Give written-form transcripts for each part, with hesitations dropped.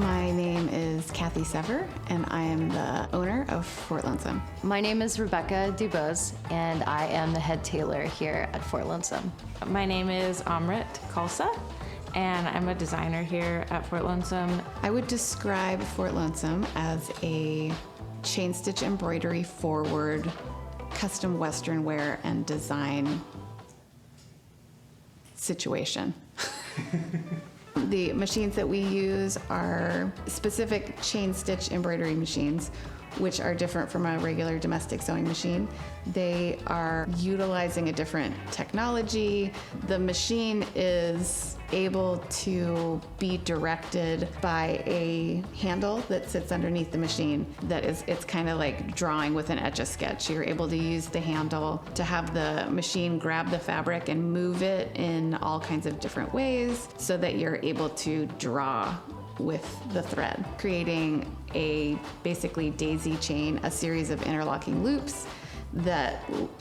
My name is Kathy Sever, and I am the owner of Fort Lonesome. My name is Rebekah Dubose, and I am the head tailor here at Fort Lonesome. My name is Amrit Khalsa, and I'm a designer here at Fort Lonesome. I would describe Fort Lonesome as a chain-stitch embroidery forward, custom Western wear and design situation. The machines that we use are specific chain-stitch embroidery machines, which are different from a regular domestic sewing machine. They are utilizing a different technology. The machine is able to be directed by a handle that sits underneath the machine. It's kind of like drawing with an Etch-a-Sketch. You're able to use the handle to have the machine grab the fabric and move it in all kinds of different ways so that you're able to draw with the thread, creating a basically daisy chain, a series of interlocking loops that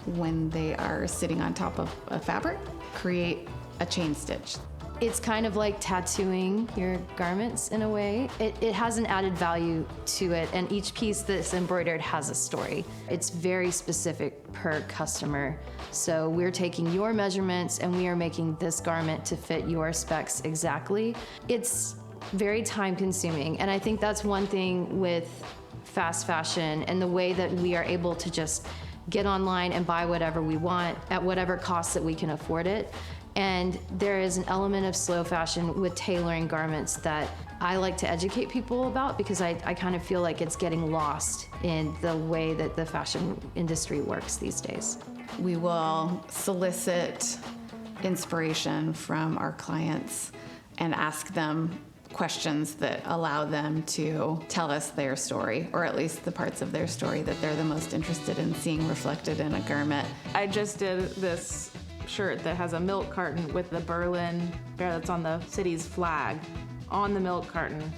when they are sitting on top of a fabric, create a chain stitch. It's kind of like tattooing your garments in a way. It has an added value to it, and each piece that's embroidered has a story. It's very specific per customer. So we're taking your measurements and we are making this garment to fit your specs exactly. It's very time consuming, and I think that's one thing with fast fashion and the way that we are able to just get online and buy whatever we want at whatever cost that we can afford it. And there is an element of slow fashion with tailoring garments that I like to educate people about, because I kind of feel like it's getting lost in the way that the fashion industry works these days. We will solicit inspiration from our clients and ask them questions that allow them to tell us their story, or at least the parts of their story that they're the most interested in seeing reflected in a garment. I just did this shirt that has a milk carton with the Berlin bear that's on the city's flag on the milk carton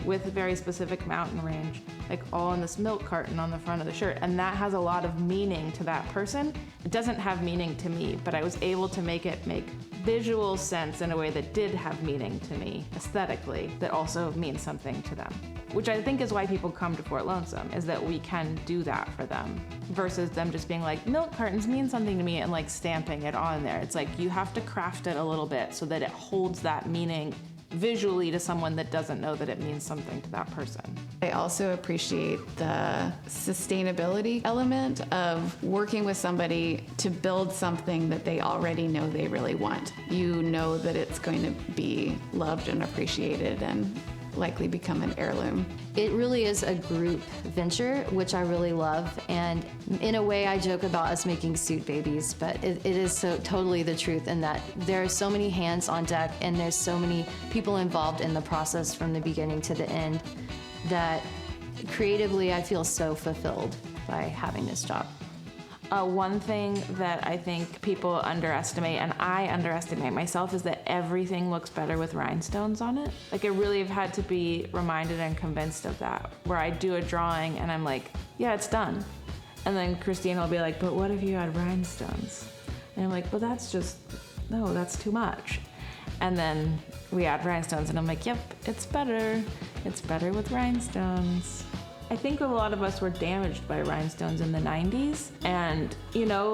with a very specific mountain range, like all in this milk carton on the front of the shirt. And that has a lot of meaning to that person. It doesn't have meaning to me, but I was able to make it make visual sense in a way that did have meaning to me aesthetically, that also means something to them. Which I think is why people come to Fort Lonesome, is that we can do that for them, versus them just being like, milk cartons mean something to me, and like stamping it on there. It's like you have to craft it a little bit so that it holds that meaning visually to someone that doesn't know that it means something to that person. I also appreciate the sustainability element of working with somebody to build something that they already know they really want. You know that it's going to be loved and appreciated and likely become an heirloom. It really is a group venture, which I really love, and in a way I joke about us making suit babies, but it is so totally the truth in that there are so many hands on deck and there's so many people involved in the process from the beginning to the end that creatively I feel so fulfilled by having this job. One thing that I think people underestimate, and I underestimate myself, is that everything looks better with rhinestones on it. Like, I really have had to be reminded and convinced of that, where I do a drawing and I'm like, yeah, it's done. And then Christine will be like, but what if you had rhinestones? And I'm like, well, that's too much. And then we add rhinestones and I'm like, yep, it's better. It's better with rhinestones. I think a lot of us were damaged by rhinestones in the 90s, and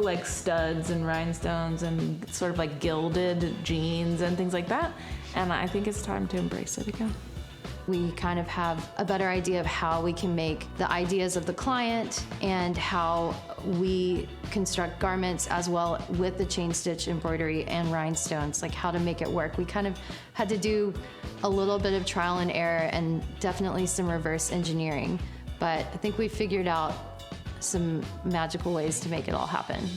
like studs and rhinestones and sort of like gilded jeans and things like that. And I think it's time to embrace it again. We kind of have a better idea of how we can make the ideas of the client and how we construct garments as well with the chain stitch embroidery and rhinestones, like how to make it work. We kind of had to do a little bit of trial and error and definitely some reverse engineering. But I think we figured out some magical ways to make it all happen.